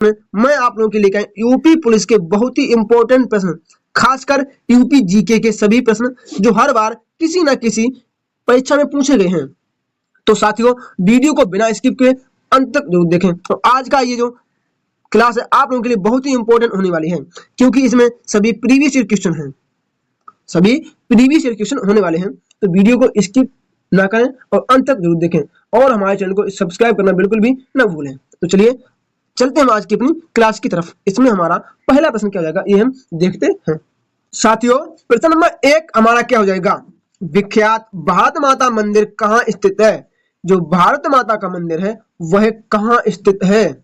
मैं आप लोगों के लिए यूपी पुलिस के बहुत ही इंपॉर्टेंट प्रश्न, खासकर यूपी जीके के सभी प्रश्न जो हर बार किसी ना किसी परीक्षा में पूछे गए हैं। तो साथियों, वीडियो को बिना स्किप किए अंत तक जरूर देखें। तो आज का ये जो क्लास है आप लोगों के लिए बहुत ही इंपॉर्टेंट होने वाली है, क्योंकि इसमें सभी प्रीवियस ईयर क्वेश्चन हैं, सभी प्रीवियस ईयर क्वेश्चन होने वाले हैं। तो वीडियो को स्किप ना करें और अंत तक जरूर देखें, और हमारे चैनल को सब्सक्राइब करना बिल्कुल भी ना भूलें। तो चलिए चलते हैं आज की अपनी क्लास की तरफ। इसमें हमारा पहला प्रश्न क्या हो जाएगा, ये हम देखते हैं। साथियों, प्रश्न नंबर 1 हमारा क्या हो जाएगा, विख्यात भारत माता मंदिर कहाँ स्थित है? जो भारत माता का मंदिर है वह कहाँ स्थित है?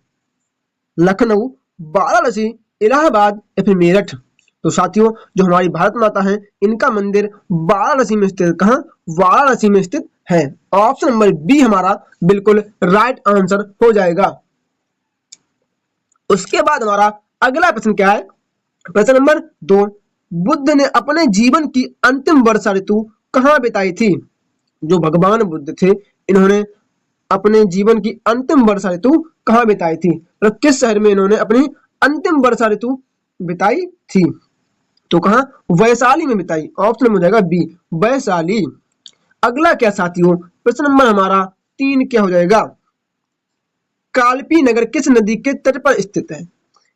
लखनऊ, वाराणसी, इलाहाबाद या फिर मेरठ? तो साथियों, जो हमारी भारत माता है इनका मंदिर वाराणसी में स्थित, कहाँ? वाराणसी में स्थित है। ऑप्शन नंबर बी हमारा बिल्कुल राइट आंसर हो जाएगा। उसके बाद हमारा अगला प्रश्न क्या है, प्रश्न नंबर 2, बुद्ध ने अपने जीवन की अंतिम वर्षा ऋतु कहाँ बिताई थी? जो भगवान बुद्ध थे इन्होंने अपने जीवन की अंतिम वर्षा ऋतु कहाँ बिताई थी, और किस शहर में इन्होंने अपनी अंतिम वर्षा ऋतु बिताई थी? तो कहाँ? वैशाली में बिताई। ऑप्शन हो जाएगा बी, वैशाली। अगला क्या साथियों, प्रश्न नंबर हमारा 3 क्या हो जाएगा, कालपी नगर किस नदी के तट पर स्थित है?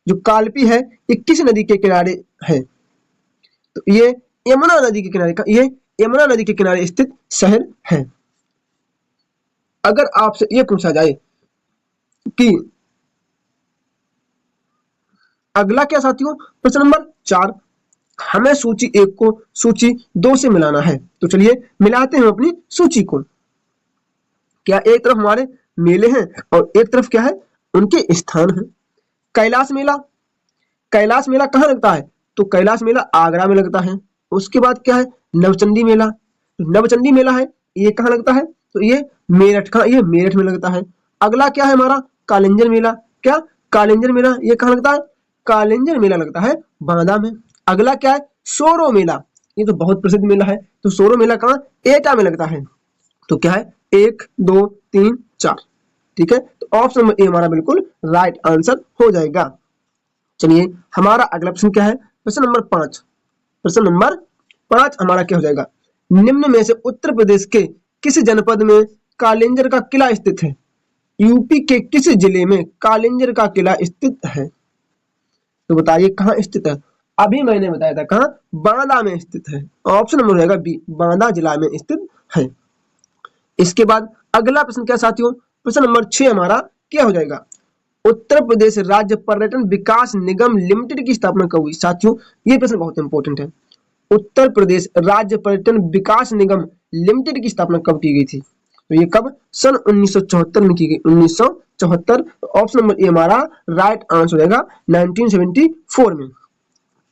जो कालपी है ये किस नदी के किनारे है? तो ये यमुना नदी के किनारे का, ये यमुना नदी के किनारे स्थित शहर है। अगर आपसे ये पूछा जाए कि अगला क्या साथियों, प्रश्न नंबर 4, हमें सूची 1 को सूची 2 से मिलाना है। तो चलिए मिलाते हैं अपनी सूची को। क्या एक तरफ हमारे मेले हैं और एक तरफ क्या है, उनके स्थान है। कैलाश मेला, कैलाश मेला कहाँ लगता है? तो कैलाश मेला आगरा में लगता है। उसके बाद क्या है, नवचंडी मेला, नवचंडी मेला है ये कहाँ लगता है? तो ये मेरठ का, ये मेरठ में लगता है। अगला क्या है हमारा, कालिंजर मेला, क्या कालिंजर मेला ये कहाँ लगता है? कालिंजर मेला लगता है बांदा में। अगला क्या है, सोरो मेला, ये तो बहुत प्रसिद्ध मेला है। तो सोरो मेला कहाँ? एटा में लगता है। तो क्या है, 1 2 3 4, ठीक है। तो ऑप्शन नंबर ए हमारा बिल्कुल राइट आंसर हो जाएगा। चलिए हमारा अगला प्रश्न क्या है, प्रश्न नंबर 5। प्रश्न नंबर 5 हमारा क्या हो जाएगा, निम्न में से उत्तर प्रदेश के किस जनपद में कालिंजर का किला स्थित है? यूपी के किस जिले में कालिंजर का किला स्थित है? तो बताइए कहाँ स्थित है? अभी मैंने बताया था कहाँ, बांदा में स्थित है। ऑप्शन नंबर रहेगा बी, बांदा जिला में स्थित है। इसके बाद अगला प्रश्न क्या साथियों, प्रश्न नंबर 6 हमारा क्या हो जाएगा, उत्तर प्रदेश राज्य पर्यटन विकास निगम लिमिटेड की स्थापना कब हुई? साथियों ये प्रश्न बहुत इंपॉर्टेंट है। उत्तर प्रदेश राज्य पर्यटन विकास निगम लिमिटेड की स्थापना कब की गई थी? तो ये कब? सन 1974 में की गई, 1974। ऑप्शन नंबर ए हमारा राइट आंसर हो जाएगा 1974 में।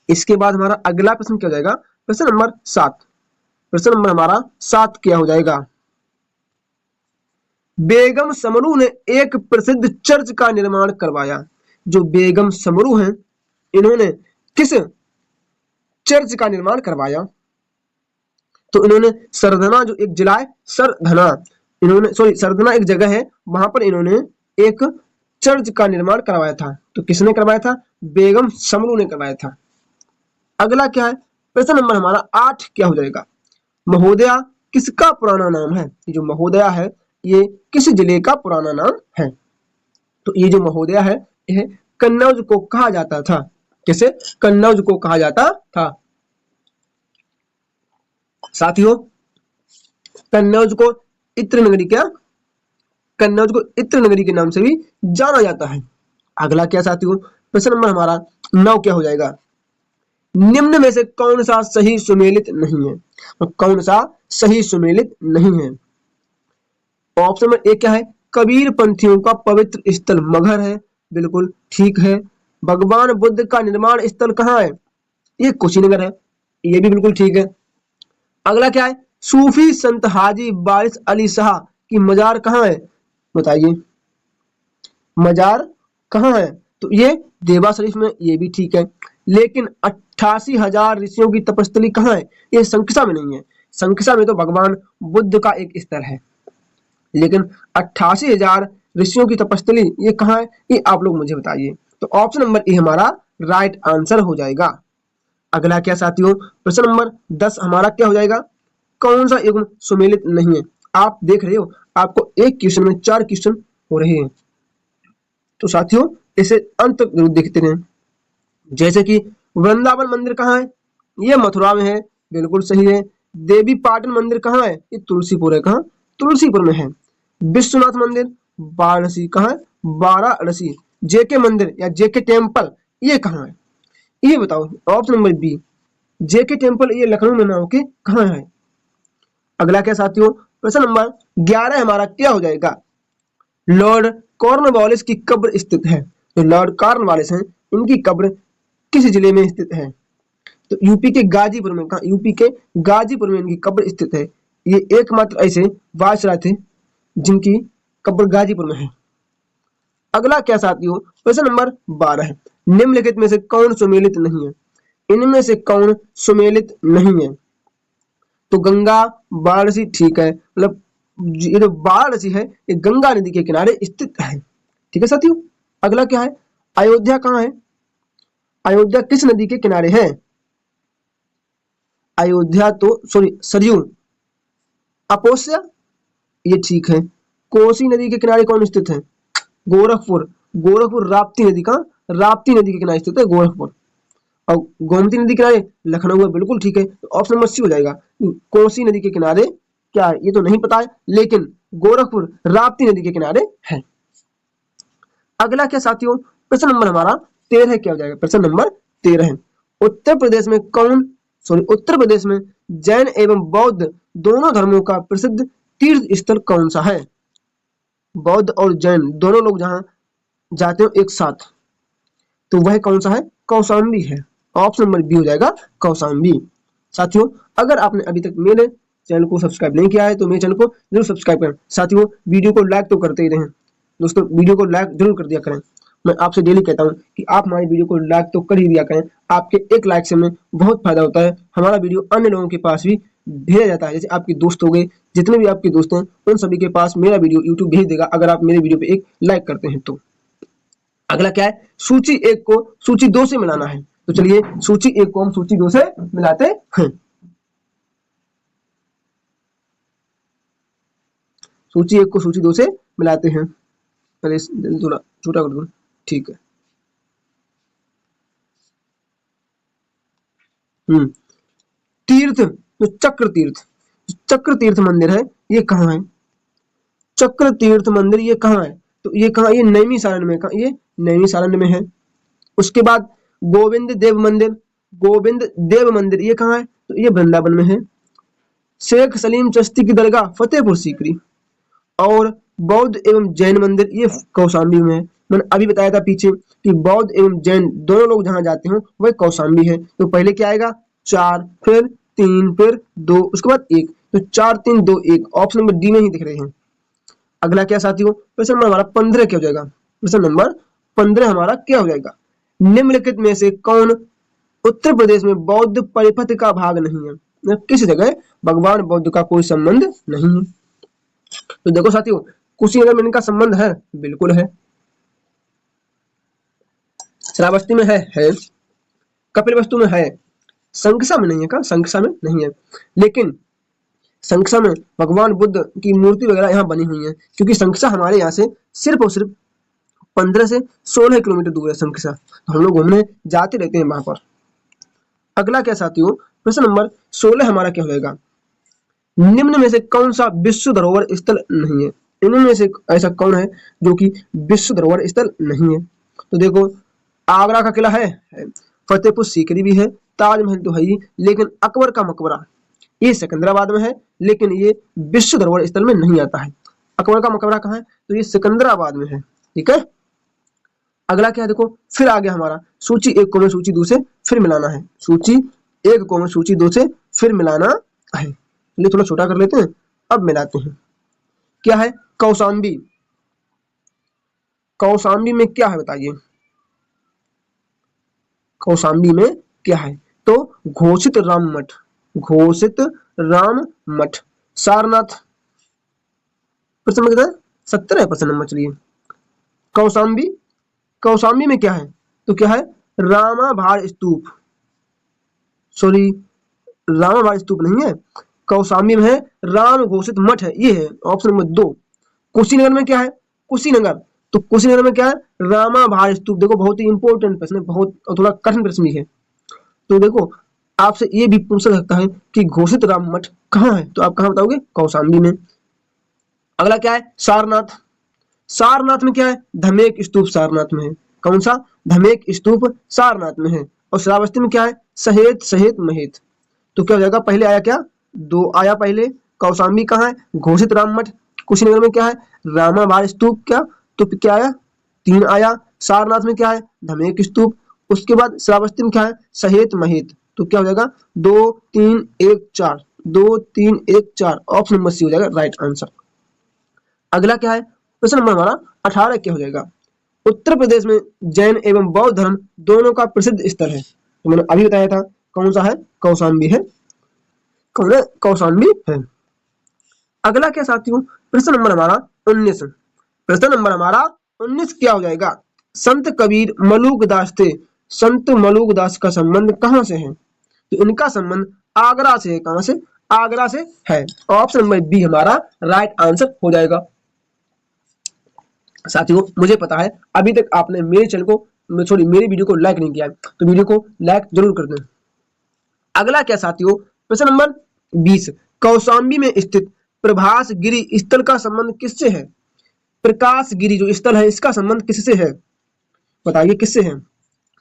इसके बाद हमारा अगला प्रश्न क्या हो जाएगा, प्रश्न नंबर 7। प्रश्न नंबर हमारा 7 क्या हो जाएगा, बेगम समरू ने एक प्रसिद्ध चर्च का निर्माण करवाया। जो बेगम समरू हैं इन्होंने किस चर्च का निर्माण करवाया? तो इन्होंने सरधना, जो एक जिला है सरधना, इन्होंने सरधना एक जगह है, वहां पर इन्होंने एक चर्च का निर्माण करवाया था। तो किसने करवाया था? बेगम समरू ने करवाया था। अगला क्या है, प्रश्न नंबर हमारा 8 क्या हो जाएगा, महोदया किसका पुराना नाम है? जो महोदया है ये किस जिले का पुराना नाम है? तो ये जो महोदया है यह कन्नौज को कहा जाता था। किसे? कन्नौज को कहा जाता था। साथियों कन्नौज को इत्र नगरी, क्या कन्नौज को इत्र नगरी के नाम से भी जाना जाता है। अगला क्या साथियों, प्रश्न नंबर हमारा 9 क्या हो जाएगा, निम्न में से कौन सा सही सुमेलित नहीं है? कौन सा सही सुमेलित नहीं है? ऑप्शन नंबर ए क्या है, कबीर पंथियों का पवित्र स्थल मगहर है, बिल्कुल ठीक है। भगवान बुद्ध का निर्माण स्थल कहाँ है? ये कुशीनगर है, ये भी बिल्कुल ठीक है। अगला क्या है, सूफी संत हाजी वारिस अली शाह की मजार कहाँ है? बताइए मजार कहाँ है? तो ये देवा शरीफ में, ये भी ठीक है। लेकिन 88,000 ऋषियों की तपस्थली कहाँ है? ये शंखसा में नहीं है। शंखसा में तो भगवान बुद्ध का एक स्थल है, लेकिन 88,000 ऋषियों की तपस्थली ये कहाँ है? ये आप लोग मुझे बताइए। तो ऑप्शन नंबर ए हमारा राइट आंसर हो जाएगा। अगला क्या साथियों, प्रश्न नंबर 10 हमारा क्या हो जाएगा, कौन सा युग्म सुमेलित नहीं है। आप देख रहे हो आपको एक क्वेश्चन में 4 क्वेश्चन हो रहे हैं, तो साथियों इसे अंत तक जरूर देखते रहें। जैसे कि वृंदावन मंदिर कहाँ है, ये मथुरा में है, बिल्कुल सही है। देवी पाटन मंदिर कहाँ है, ये तुलसीपुर है, कहाँ, तुलसीपुर में है। विश्वनाथ मंदिर वाराणसी कहाँ है, वाराणसी। जेके मंदिर या जेके टेम्पल ये कहाँ है, ये बताओ। Option number B JK temple ये लखनऊ में ना होके कहाँ है। अगला क्या साथियों, प्रश्न नंबर 11 हमारा क्या हो जाएगा, लॉर्ड कॉर्नवालिस की कब्र स्थित है। तो लॉर्ड कॉर्नवालिस हैं, इनकी कब्र किस जिले में स्थित है, तो यूपी के गाजीपुर में। कहा, यूपी के गाजीपुर में इनकी कब्र स्थित है। ये एकमात्र ऐसे वायसराय थे जिनकी कब्र गाजीपुर में है। अगला क्या साथियों, प्रश्न नंबर 12 है, निम्नलिखित में से कौन सुमेलित नहीं है, इनमें से कौन सुमेलित नहीं है। तो गंगा वाराणसी ठीक है, मतलब ये जो वाराणसी है ये गंगा नदी के किनारे स्थित है, ठीक है साथियों। अगला क्या है, अयोध्या कहाँ है, अयोध्या किस नदी के किनारे है। अयोध्या तो सॉरी सरयू अपोष्या ये ठीक है। कोसी नदी के किनारे कौन स्थित है, गोरखपुर। गोरखपुर राप्ती नदी का, राप्ती नदी के किनारे स्थित है गोरखपुर। और गोमती नदी के किनारे लखनऊ है, बिल्कुल ठीक है। तो ऑप्शन नंबर सी हो जाएगा। कोसी नदी के किनारे क्या है ये तो नहीं पता है, लेकिन गोरखपुर राप्ती नदी के किनारे है। अगला क्या साथियों, प्रश्न नंबर हमारा 13 क्या हो जाएगा, प्रश्न नंबर 13 है, उत्तर प्रदेश में कौन सॉरी उत्तर प्रदेश में जैन एवं बौद्ध दोनों धर्मों का प्रसिद्ध तीर्थ स्थल कौन सा है। बौद्ध और जैन दोनों लोग जहां जाते हो एक साथ, तो वह कौन सा है, कौशाम्बी है। ऑप्शन नंबर बी हो जाएगा कौशाम्बी। साथियों अगर आपने अभी तक मेरे चैनल को सब्सक्राइब नहीं किया है तो मेरे चैनल को जरूर सब्सक्राइब करें। साथियों वीडियो को लाइक तो करते ही रहें दोस्तों, वीडियो को लाइक जरूर कर दिया करें। मैं आपसे डेली कहता हूं कि आप हमारी वीडियो को लाइक तो कर ही दिया करें। आपके एक लाइक से हमें बहुत फायदा होता है, हमारा वीडियो अन्य लोगों के पास भी भेजा जाता है। जैसे आपके दोस्त हो गए, जितने भी आपके दोस्त हैं उन सभी के पास मेरा वीडियो यूट्यूब भेज देगा अगर आप मेरे वीडियो पे एक लाइक करते हैं तो। अगला क्या है, सूची 1 को सूची 2 से मिलाना है। तो चलिए सूची 1 को हम सूची 2 से मिलाते हैं। सूची 1 को सूची 2 से मिलाते हैं। अरे थोड़ा छोटा कर दो, ठीक है। तीर्थ, तो चक्र तीर्थ मंदिर है, ये कहाँ है, चक्र तीर्थ मंदिर ये कहाँ है, तो ये कहाँ, ये नैमिषारण्य में, कहाँ ये नैमिषारण्य में है। उसके बाद गोविंद देव मंदिर ये कहाँ है, तो ये वृंदावन में है। शेख सलीम चिश्ती की दरगाह फतेहपुर सीकरी। और बौद्ध एवं जैन मंदिर ये कौशाम्बी में है। मैंने अभी बताया था पीछे कि बौद्ध एवं जैन दोनों लोग जहां जाते हो वह कौशाम्बी है। तो पहले क्या आएगा, 4 फिर 3 फिर 2 उसके बाद 1, तो 4 3 2 1 ऑप्शन नंबर डी में ही दिख रहे हैं। अगला क्या साथियों, प्रश्न नंबर हमारा 15 क्या हो जाएगा, प्रश्न नंबर 15 हमारा क्या हो जाएगा, निम्नलिखित में से कौन उत्तर प्रदेश में बौद्ध परिपथ का भाग नहीं है। किस जगह भगवान बौद्ध का कोई संबंध नहीं है। तो देखो साथियों कुशीनगर में इनका संबंध है, बिल्कुल है। श्रावस्ती में है, कपिलवस्तु में है, शंखसा में नहीं है। का शंखसा में नहीं है, लेकिन शंखसा में भगवान बुद्ध की मूर्ति वगैरह यहाँ बनी हुई है, क्योंकि शंखसा हमारे यहाँ से सिर्फ और सिर्फ 15 से 16 किलोमीटर दूर है शंखसा। तो हम लोग घूमने जाते रहते हैं वहां पर। अगला क्या साथियों, प्रश्न नंबर 16 हमारा क्या हो जाएगा, निम्न में से कौन सा विश्व धरोहर स्थल नहीं है। इनमें में से ऐसा कौन है जो कि विश्व धरोहर स्थल नहीं है। तो देखो आगरा का किला है, फतेहपुर सीकरी भी है, ताजमहल तो है ही, लेकिन अकबर का मकबरा ये सिकंदराबाद में है, लेकिन ये विश्व धरोहर स्थल में नहीं आता है। अकबर का मकबरा कहाँ है, तो ये सिकंदराबाद में है, ठीक है। अगला क्या है, देखो फिर आ गया हमारा सूची 1 को में सूची 2 से फिर मिलाना है। सूची 1 को में सूची 2 से फिर मिलाना है। ये थोड़ा छोटा कर लेते हैं, अब मिलाते हैं। क्या है, कौशाम्बी। कौशाम्बी में क्या है बताइए, कौशाम्बी में क्या है, तो घोषित राम मठ, घोषित राम मठ। सारनाथ, प्रश्न नंबर कितना है, 17 है प्रश्न नंबर। चलिए कौशाम्बी कौशाम्बी में क्या है, तो क्या है, रामाभार स्तूप, सॉरी रामाभार स्तूप नहीं है, कौशाम्बी में है राम घोषित मठ है, ये है ऑप्शन नंबर 2। कुशीनगर में क्या है, कुशीनगर, तो कुशीनगर में क्या है, रामाभार स्तूप। देखो बहुत ही इंपॉर्टेंट प्रश्न है, बहुत थोड़ा कठिन प्रश्न भी है। तो देखो आपसे ये भी पूछ सकता है कि घोषित राम मठ कहाँ है, तो आप कहाँ बताओगे, कौशाम्बी में। अगला क्या है, सारनाथ। सारनाथ में क्या है, धमेक स्तूप सारनाथ में है। कौन सा, धमेक स्तूप सारनाथ में है। और श्रावस्ती में क्या है, सहेत सहेत महेत। तो क्या हो जाएगा, पहले आया क्या, 2 आया पहले। कौशाम्बी कहाँ है, घोषित राम मठ। कुशीनगर में क्या है, रामाभार स्तूप, क्या, तो क्या आया, 3 आया। सारनाथ में क्या है, धमेक स्तूप। उसके बाद श्रावस्ती में क्या है, सहेत महेत। तो क्या हो जाएगा, 2 3 1 4, 2 3 1 4, ऑप्शन नंबर सी हो जाएगा राइट आंसर। अगला क्या है, प्रश्न नंबर हमारा 18 क्या हो जाएगा, उत्तर प्रदेश में जैन एवं बौद्ध धर्म दोनों का प्रसिद्ध स्थल है। तो मैंने अभी बताया था, कौन सा है, कौशाम्बी है, कौन है, कौशाम्बी है। अगला क्या साथियों, प्रश्न नंबर हमारा 19। प्रश्न नंबर हमारा 19 क्या हो जाएगा, संत कबीर मलूकदास थे, संत मलूकदास का संबंध कहाँ से है, तो इनका संबंध आगरा से है। कहां से, आगरा से है। ऑप्शन नंबर बी हमारा राइट आंसर हो जाएगा। साथियों मुझे पता है अभी तक आपने मेरे चैनल को, सॉरी मेरी वीडियो को लाइक नहीं किया है, तो वीडियो को लाइक जरूर कर दें। अगला क्या साथियों, प्रश्न नंबर 20, कौशाम्बी में स्थित प्रभास गिरी स्थल का संबंध किससे है। प्रकाश गिरी जो स्थल है इसका संबंध किससे है, बताइए किससे है,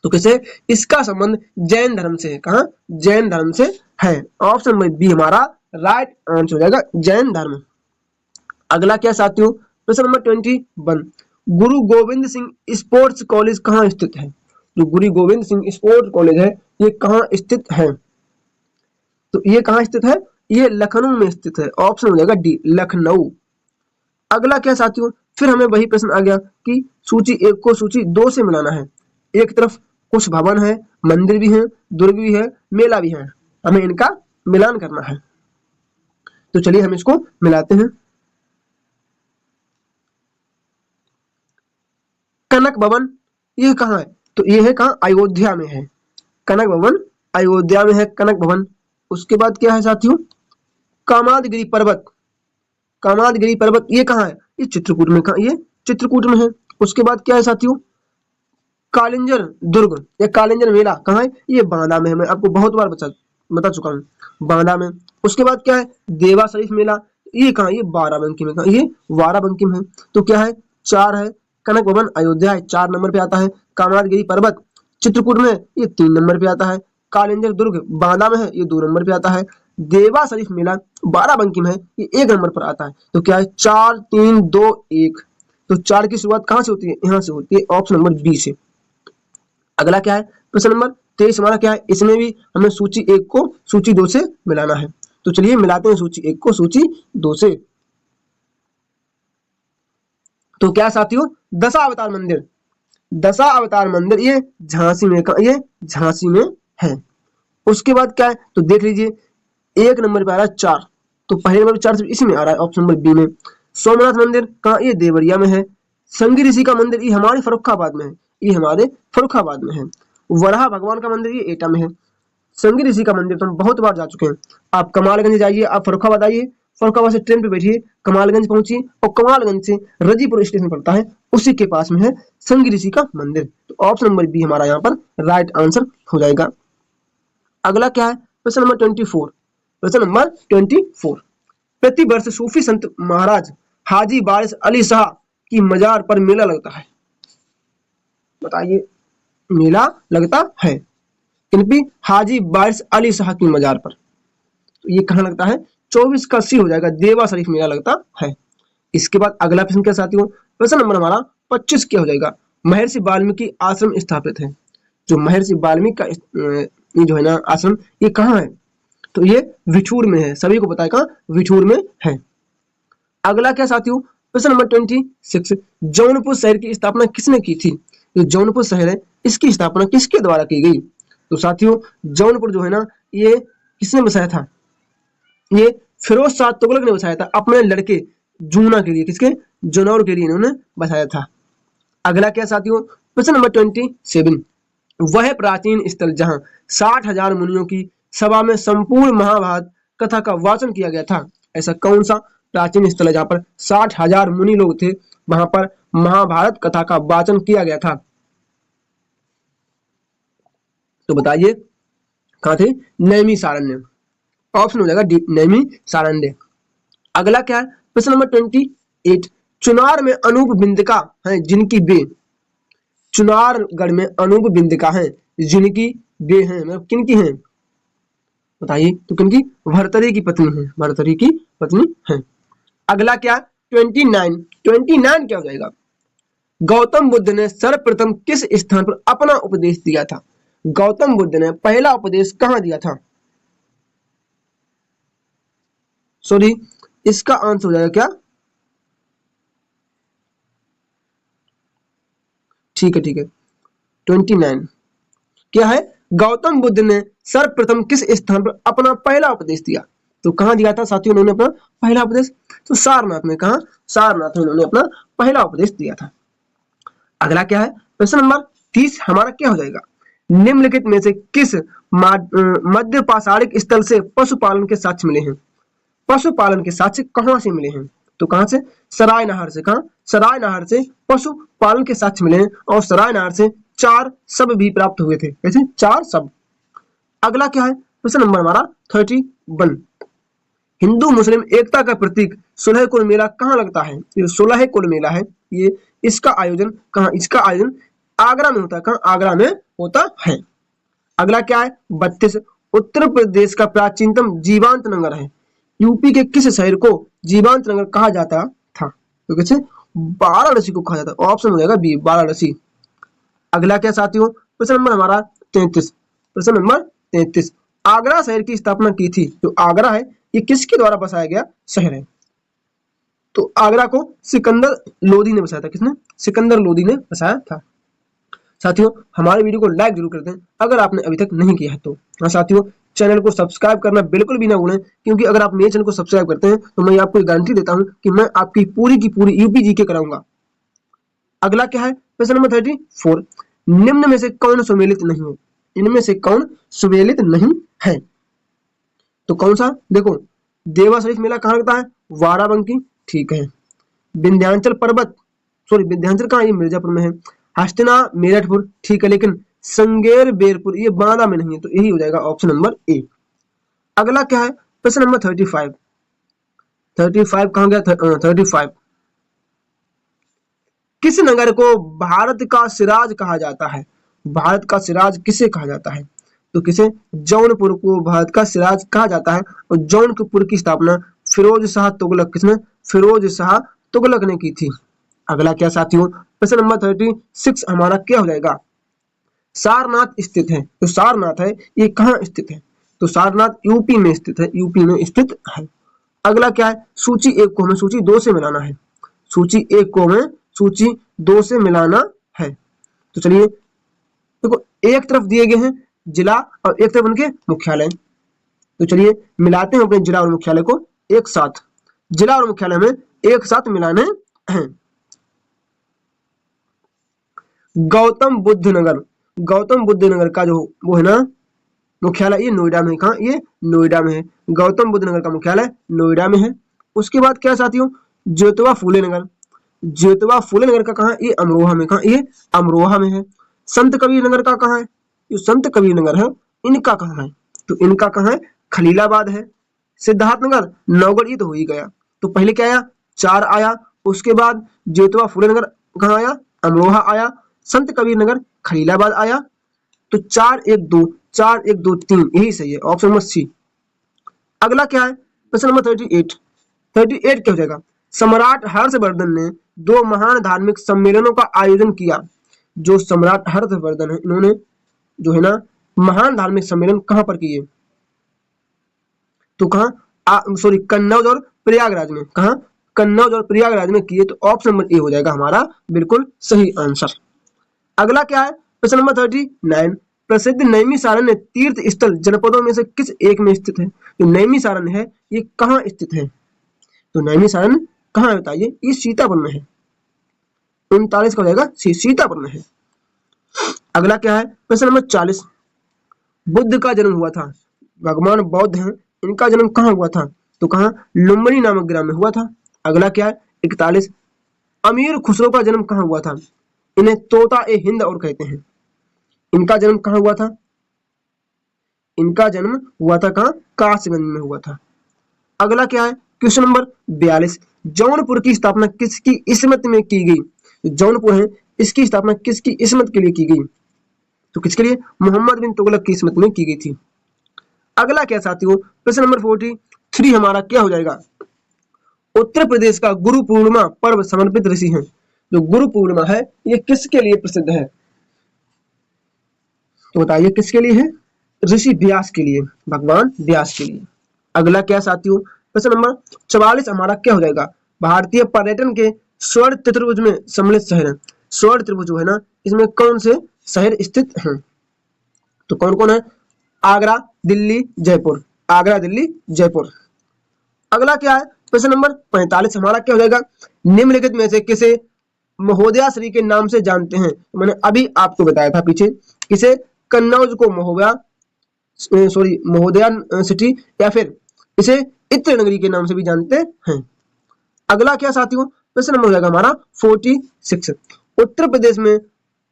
तो किसे, इसका संबंध जैन धर्म से है। कहा, जैन धर्म से है। ऑप्शन नंबर बी हमारा राइट आंसर हो जाएगा, जैन धर्म। अगला क्या साथियों, प्रश्न नंबर 21, गुरु गोविंद सिंह स्पोर्ट्स कॉलेज कहाँ स्थित है। जो गुरु गोविंद सिंह स्पोर्ट्स कॉलेज है ये कहाँ स्थित है, तो ये कहाँ स्थित है, ये लखनऊ में स्थित है। ऑप्शन हो जाएगा डी, लखनऊ। अगला क्या साथियों, फिर हमें वही प्रश्न आ गया कि सूची 1 को सूची 2 से मिलाना है। एक तरफ कुछ भवन है, मंदिर भी है, दुर्ग भी है, मेला भी है, हमें इनका मिलान करना है। तो चलिए हम इसको मिलाते हैं। कनक भवन ये कहाँ है, तो ये है कहाँ, अयोध्या में है। कनक भवन अयोध्या में है, कनक भवन। उसके बाद क्या है साथियों, कामादगिरी पर्वत, कामादगिरी पर्वत ये कहाँ है, ये चित्रकूट में, कहाँ, ये चित्रकूट में है। उसके बाद क्या है साथियों, कालिंजर दुर्ग या कालिंजर मेला कहाँ है, ये बांदा में है। मैं आपको बहुत बार बता चुका हूँ, बांदा में। उसके बाद क्या है, देवा शरीफ मेला, ये कहाँ, ये बाराबंकी में, कहाँ, ये बाराबंकी में है। तो क्या है, 4 है। कनक भवन अयोध्या है, 4 नंबर पे आता है। कामादगिरी पर्वत चित्रकूट में, ये 3 नंबर पे आता है। कालिंजर दुर्ग बांदा में है, ये 2 नंबर पे आता है। देवा शरीफ मेला बाराबंकी में है, ये 1 नंबर पर आता है। तो क्या है, 4 3 2 1। तो 4 की शुरुआत कहाँ से होती है, यहाँ से होती है, ऑप्शन नंबर बी से। अगला क्या है, प्रश्न नंबर 23 हमारा क्या है, इसमें भी हमें सूची 1 को सूची 2 से मिलाना है। तो चलिए मिलाते हैं सूची 1 को सूची 2 से। तो क्या साथियों, दशावतार मंदिर, दशावतार मंदिर ये झांसी में, ये झांसी में है। उसके बाद क्या है, तो देख लीजिए 1 नंबर पे आ रहा है 4, तो पहले नंबर 4 इसी में आ रहा है, ऑप्शन नंबर बी में। सोमनाथ मंदिर कहाँ, ये देवरिया में है। संगी ऋषि का मंदिर ये हमारे फर्रुखाबाद में है, ये हमारे फर्रुखाबाद में है। वराह भगवान का मंदिर ये एटा में है। संगी ऋषि का मंदिर तो हम बहुत बार जा चुके हैं। आप कमालगंज जाइए, आप फर्रुखाबाद आइए, फर्रुखाबाद से ट्रेन पे बैठिए, कमालगंज पहुंचिए, और कमालगंज से रजीपुर स्टेशन पड़ता है, उसी के पास में है संगी ऋषि का मंदिर। तो ऑप्शन नंबर बी हमारा यहाँ पर राइट आंसर हो जाएगा। अगला क्या है, प्रश्न नंबर 24। प्रश्न नंबर 24, प्रति वर्ष सूफी संत महाराज हाजी वारिस अली शाह की मजार पर मेला लगता है। बताइए, मेला लगता है किन, हाजी वारिस अली शाह की मजार पर। तो ये कहाँ लगता है, 24 का सी हो जाएगा, देवा शरीफ मेला लगता है। इसके बाद अगला प्रश्न क्या साथियों, प्रश्न नंबर हमारा 25 क्या हो जाएगा, महर्षि वाल्मीकि आश्रम स्थापित है। जो महर्षि वाल्मीकि का ये जो है ना आश्रम, ये कहाँ है, तो ये विठूर में है। सभी को पता है कहाँ, विठूर में है। अगला क्या साथियों, प्रश्न नंबर 26, जौनपुर शहर की स्थापना किसने की थी। ये जौनपुर शहर है, इसकी स्थापना किसके द्वारा की गई। तो साथियों जौनपुर जो है ना, ये किसने बसाया था, ये फिरोज शाह तुगलक ने बसाया था अपने लड़के जूना के लिए, किसके, जनौर के लिए इन्होंने बसाया था। अगला क्या साथियों, प्रश्न नंबर 27, वह प्राचीन स्थल जहां 60,000 मुनियों की सभा में संपूर्ण महाभारत कथा का वाचन किया गया था, ऐसा कौन सा प्राचीन स्थल है जहां पर 60,000 मुनि लोग थे, वहां पर महाभारत कथा का वाचन किया गया था? तो बताइए कहां थे? नैमी सारण्य। ऑप्शन हो जाएगा डी, नैमी सारण्य। अगला क्या है? प्रश्न नंबर 28, चुनार में अनूप बिंदिका है जिनकी बे, चुनारगढ़ में अनूप बिंदिका है जिनकी बे हैं, मतलब किनकी हैं बताइए? तो किनकी? भर्तरी की पत्नी है, भर्तरी की पत्नी है। अगला क्या? 29 क्या हो जाएगा? गौतम बुद्ध ने सर्वप्रथम किस स्थान पर अपना उपदेश दिया था? गौतम बुद्ध ने पहला उपदेश कहां दिया था? सॉरी, इसका आंसर हो जाएगा क्या? ठीक है 29 क्या है? गौतम बुद्ध ने सर्वप्रथम किस स्थान पर अपना पहला उपदेश दिया? तो कहां दिया था साथियों उन्होंने अपना पहला उपदेश? तो सारनाथ में। कहा? सारनाथ में उन्होंने अपना पहला उपदेश दिया था। अगला क्या है? प्रश्न नंबर 30 हमारा क्या हो जाएगा? निम्नलिखित में से किस मध्य पाषाणिक स्थल से पशुपालन के साक्ष्य मिले हैं? पशुपालन के साक्ष्य कहां से मिले हैं? तो कहां से? सराय नहर से। कहा? सराय नहर से पशुपालन के साक्ष्य मिले हैं और सराय नहर से 4 शव भी प्राप्त हुए थे। कैसे? 4 शव। अगला क्या है? प्रश्न नंबर हमारा 31, हिंदू मुस्लिम एकता का प्रतीक सुलह कुल मेला कहाँ लगता है? ये सुलह कुल मेला है, ये इसका आयोजन कहाँ? इसका आयोजन आगरा में होता है। कहाँ? आगरा में होता है। अगला क्या है? 32, उत्तर प्रदेश का प्राचीनतम जीवांत नगर है, यूपी के किस शहर को जीवांत नगर कहा जाता था? तो कैसे? वाराणसी को कहा जाता है। ऑप्शन हो जाएगा बी, वाराणसी। अगला क्या साथियों? प्रश्न नंबर हमारा 33, प्रश्न नंबर 33, आगरा शहर की स्थापना की थी, जो आगरा है ये किसके द्वारा बसाया गया शहर है? तो आगरा को सिकंदर लोदी ने बसाया था। किसने? सिकंदर लोदी ने बसाया था। साथियों हमारे वीडियो को लाइक जरूर कर दें अगर आपने अभी तक नहीं किया है तो। हाँ साथियों, चैनल को सब्सक्राइब करना बिल्कुल भी ना भूलें, क्योंकि अगर आप मेरे चैनल को सब्सक्राइब करते हैं तो मैं आपको गारंटी देता हूं कि मैं आपकी पूरी की पूरी यूपी जीके कराऊंगा। अगला क्या है? प्रश्न नंबर 34, निम्न में से कौन सुमेलित नहीं है? इनमें से कौन सुमेलित नहीं है? तो कौन सा? देखो, देवा शरीफ मेला कहाँ लगता है? वाराबंकी। ठीक है। विंध्याचल पर्वत, सॉरी विंध्याचल कहाँ? ये मिर्जापुर में है। हस्तिना मेरठपुर। ठीक है, लेकिन संगेर बेरपुर ये बांदा में नहीं है, तो यही हो जाएगा ऑप्शन नंबर ए। अगला क्या है? प्रश्न नंबर 35 कहाँ गया? 35, किस नगर को भारत का सिराज कहा जाता है? भारत का सिराज किसे कहा जाता है? तो किसे? जौनपुर को भारत का सिराज कहा जाता है। और जौनपुर की स्थापना फिरोज शाह तुगलक, किसने? फिरोज शाह तुगलक ने की थी। अगला क्या साथियों? प्रश्न नंबर 36 हमारा क्या हो जाएगा? सारनाथ स्थित है, तो सारनाथ है ये कहाँ स्थित है? तो सारनाथ यूपी में स्थित है, यूपी में स्थित है। अगला क्या है? सूची 1 को हमें सूची 2 से मिलाना है, सूची 1 को हमें सूची 2 से मिलाना है। तो चलिए देखो, एक तरफ दिए गए हैं जिला और एक तरफ उनके मुख्यालय, तो चलिए मिलाते हैं अपने जिला और मुख्यालय को एक साथ। जिला और मुख्यालय में एक साथ मिलाने हैं। गौतम बुद्ध नगर का जो वो है ना मुख्यालय, ये नोएडा में। कहा? ये नोएडा में है। गौतम बुद्ध नगर का मुख्यालय नोएडा में है। उसके बाद क्या साथियों? ज्योतिबा फूले नगर का कहा? ये अमरोहा में। कहा? ये अमरोहा में है। संत कबीर नगर का कहा है? जो संत कबीर नगर है इनका कहाँ है? तो इनका कहाँ है? खलीलाबाद है। सिद्धार्थ नगर, नौगढ़, ये तो हो ही गया। तो पहले क्या आया? 4 आया। उसके बाद ज्योतिबा फूले नगर कहाँ आया? अमरोहा आया। संत कबीर नगर खलीलाबाद आया। तो 4 1 2 4 1 2 3 यही सही है, ऑप्शन नंबर सी। अगला क्या है? प्रश्न नंबर 38 क्या हो जाएगा? सम्राट हर्षवर्धन ने 2 महान धार्मिक सम्मेलनों का आयोजन किया। जो सम्राट हर्षवर्धन है इन्होंने जो है ना महान धार्मिक सम्मेलन कहां पर किए? तो कहां? सॉरी, कन्नौज और प्रयागराज में। कहां? कन्नौज और प्रयागराज में किए। तो ऑप्शन नंबर ए हो जाएगा हमारा बिल्कुल सही आंसर। अगला क्या है? प्रश्न नंबर 39, प्रसिद्ध नैमिषारण्य तीर्थ स्थल जनपदों में से किस एक में स्थित है? जो नैमिषारण्य है ये कहाँ स्थित है? तो नैमिषारण्य कहाँ है बताइए? ये सीतापुर में है। 39 का हो जाएगा सीतापुर में है। अगला क्या है, प्रश्न नंबर 40, बुद्ध का जन्म हुआ था, भगवान बौद्ध हैं, इनका जन्म कहाँ हुआ था, तो कहाँ, लुम्बिनी नामक ग्राम में हुआ था। अगला क्या है, 41, अमीर खुसरो का जन्म कहाँ हुआ था, इन्हें तोता ए हिंद और कहते हैं, इनका जन्म कहाँ हुआ था, इनका जन्म हुआ था कहाँ, कासगंज में हुआ था। अगला क्या है, क्वेश्चन नंबर 42, जौनपुर की स्थापना किसकी इस्मत में की गई, जौनपुर है इसकी स्थापना किसकी इस्मत के लिए की गई, तो किसके लिए, मोहम्मद बिन तुगलक की इस्मत में की गई थी। अगला क्या साथियों, प्रश्न नंबर 43 हमारा क्या हो जाएगा, उत्तर प्रदेश का गुरु पूर्णिमा पर्व समर्पित ऋषि हैं, जो गुरु पूर्णिमा है ये किसके लिए प्रसिद्ध है, तो बताइए किसके लिए है, ऋषि व्यास के लिए, भगवान व्यास के लिए। अगला क्या साथियों, प्रश्न नंबर 44 हमारा क्या हो जाएगा, भारतीय पर्यटन के स्वर्ण त्रिभुज में सम्मिलित शहर है, स्वर्ण त्रिभुज जो है ना इसमें कौन से शहर स्थित हैं, तो कौन कौन है, आगरा, दिल्ली, जयपुर, आगरा, दिल्ली, जयपुर। अगला क्या है, प्रश्न नंबर 45 हमारा क्या हो जाएगा, निम्नलिखित में से किसे महोदया श्री के नाम से जानते हैं, मैंने अभी आपको बताया था पीछे, किसे, कन्नौज को महोदया सिटी, या फिर इसे इत्र नगरी के नाम से भी जानते हैं। अगला क्या साथियों, प्रश्न नंबर हो जाएगा हमारा 46, उत्तर प्रदेश में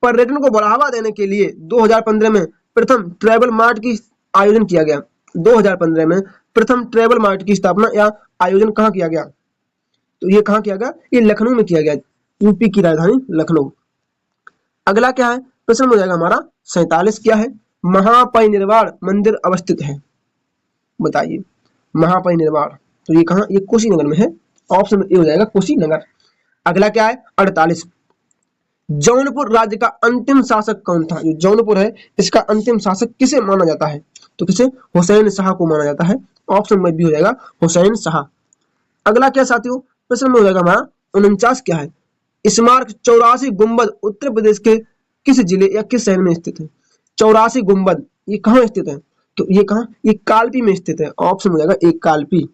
पर्यटन को बढ़ावा देने के लिए 2015 में प्रथम ट्रैवल मार्ट की आयोजन किया गया, 2015 में प्रथम ट्रैवल मार्ट की स्थापना या आयोजन कहाँ किया गया, तो ये कहाँ किया गया, ये लखनऊ में किया गया, यूपी की राजधानी लखनऊ। अगला क्या है, प्रश्न हो जाएगा हमारा 47, क्या है, महापरिनिर्वाण मंदिर अवस्थित है, बताइए महापरिनिर्वाण, तो ये कहाँ, ये कुशीनगर में है, ऑप्शन ए हो जाएगा कुशीनगर। अगला क्या है 48, जौनपुर राज्य का अंतिम शासक कौन था, जो जौनपुर है इसका अंतिम शासक किसे माना जाता है, तो किसे, हुसैन शाह को माना जाता है, ऑप्शन में भी हो जाएगा हुसैन शाह। अगला क्या साथियों, प्रश्न में हो जाएगा हमारा 49, क्या है, स्मारक 84 गुंबद उत्तर प्रदेश के किस जिले या किस शहर में स्थित है, 84 गुंबद ये कहाँ स्थित है, तो ये कहाँ, ये कालपी में स्थित है, ऑप्शन हो जाएगा एक कालपी।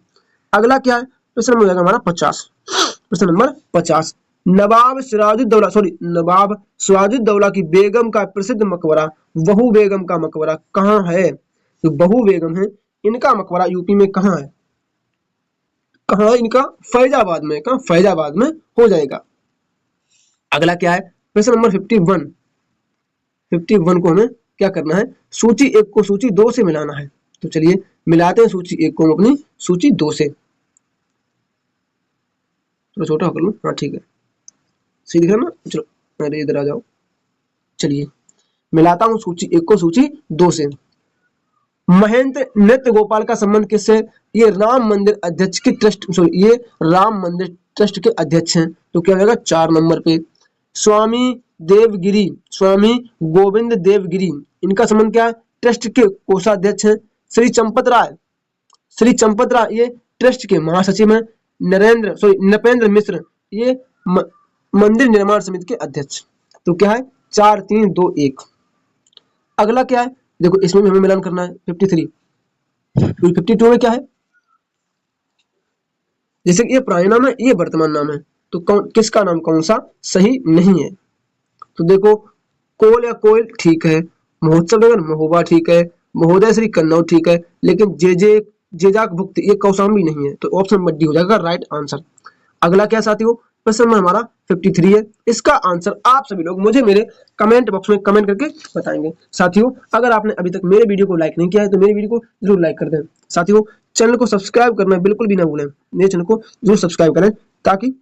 अगला क्या है, प्रश्न हो जाएगा हमारा 50, प्रश्न नंबर 50, नवाब सिराजुद्दौला की बेगम का प्रसिद्ध मकबरा बहू बेगम का मकबरा कहाँ है, तो बहू बेगम है इनका मकबरा यूपी में कहाँ है, कहाँ है इनका, फैजाबाद में, कहाँ, फैजाबाद में हो जाएगा। अगला क्या है, प्रश्न नंबर 51 को हमें क्या करना है, सूची 1 को सूची 2 से मिलाना है, तो चलिए मिलाते हैं सूची 1 को अपनी सूची 2 से, थोड़ा छोटा कर लूं, हाँ ठीक है, सही दिख रहा ना, चलो अरे इधर आ जाओ, चलिए मिलाता हूं सूची 1 को सूची 2 से। महेंद्र नृत्य गोपाल का संबंध किससे, ये राम मंदिर अध्यक्ष के ट्रस्ट, ये राम मंदिर ट्रस्ट के अध्यक्ष हैं, तो क्या हो जाएगा 4 नंबर पे। स्वामी गोविंद देवगिरी, इनका संबंध क्या है, ट्रस्ट के कोषाध्यक्ष हैं। श्री चंपत राय ये ट्रस्ट के महासचिव हैं। नपेंद्र मिश्र ये मंदिर निर्माण समिति के अध्यक्ष। तो क्या है 4 3 2 1। अगला क्या है, देखो इसमें भी हमें मिलान करना है 53। 52 में क्या है, जैसे कि ये पुराना नाम है, ये वर्तमान नाम है, तो किसका नाम कौन सा सही नहीं है। तो देखो कोल या कोयल ठीक है, महोत्सव नगर महोबा ठीक है, महोदय श्री कन्नौज ठीक है, लेकिन जेजाक भुक्त ये कौशाम्बी नहीं है, तो ऑप्शन नंबर डी हो जाएगा राइट आंसर। अगला क्या साथियों, प्रश्न नंबर हमारा 53 है। इसका आंसर आप सभी लोग मुझे मेरे कमेंट बॉक्स में कमेंट करके बताएंगे। साथियों अगर आपने अभी तक मेरे वीडियो को लाइक नहीं किया है तो मेरे वीडियो को जरूर लाइक कर दें। साथियों चैनल को सब्सक्राइब करना बिल्कुल भी ना भूलें, मेरे चैनल को जरूर सब्सक्राइब करें, ताकि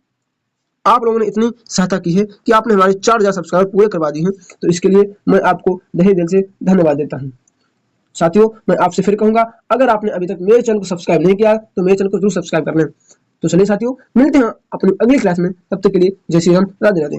आप लोगों ने इतनी सहायता की है कि आपने हमारे 4000 सब्सक्राइबर पूरे करवा दिए हैं, तो इसके लिए मैं आपको तहे दिल से धन्यवाद देता हूँ। साथियों मैं आपसे फिर कहूंगा, अगर आपने अभी तक मेरे चैनल को सब्सक्राइब नहीं किया तो मेरे चैनल को जरूर सब्सक्राइब कर लें। तो चलिए साथियों मिलते हैं अपनी अगली क्लास में, तब तक के लिए जय श्री राम, राधे राधे।